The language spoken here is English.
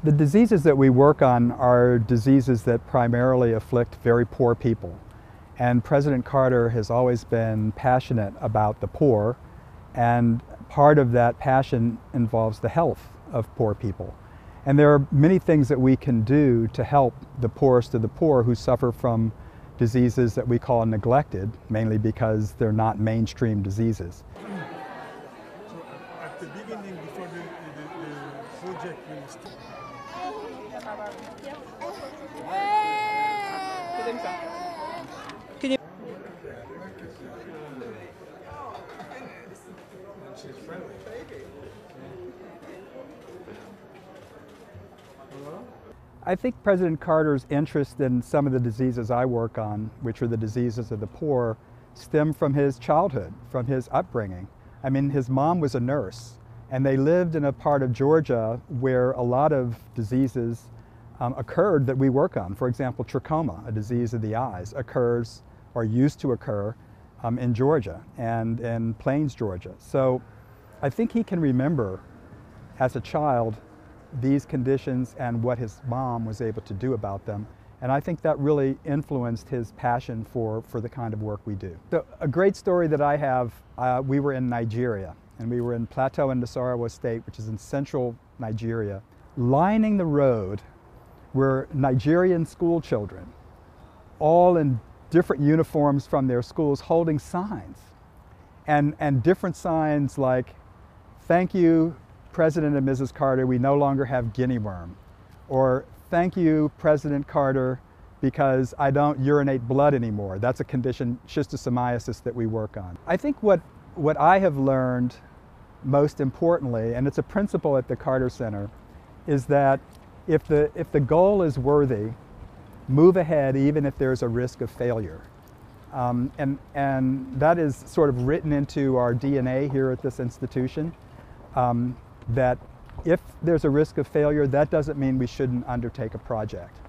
The diseases that we work on are diseases that primarily afflict very poor people. And President Carter has always been passionate about the poor, and part of that passion involves the health of poor people. And there are many things that we can do to help the poorest of the poor who suffer from diseases that we call neglected, mainly because they're not mainstream diseases. So at the beginning, before the project will start. Can you? She's friendly. Hello? I think President Carter's interest in some of the diseases I work on, which are the diseases of the poor, stem from his childhood, from his upbringing. I mean, his mom was a nurse, and they lived in a part of Georgia where a lot of diseases occurred that we work on. For example, trachoma, a disease of the eyes, occurs or used to occur in Georgia and in Plains, Georgia. So I think he can remember as a child these conditions and what his mom was able to do about them. And I think that really influenced his passion for the kind of work we do. So a great story that I have, we were in Nigeria, and we were in Plateau and Nasarawa State, which is in central Nigeria. Lining the road were Nigerian school children, all in different uniforms from their schools, holding signs. And different signs like, "Thank you, President and Mrs. Carter, we no longer have guinea worm," or "Thank you, President Carter, because I don't urinate blood anymore." That's a condition, schistosomiasis, that we work on. I think what I have learned most importantly, and it's a principle at the Carter Center, is that if the goal is worthy, move ahead even if there's a risk of failure. And that is sort of written into our DNA here at this institution. That if there's a risk of failure, that doesn't mean we shouldn't undertake a project.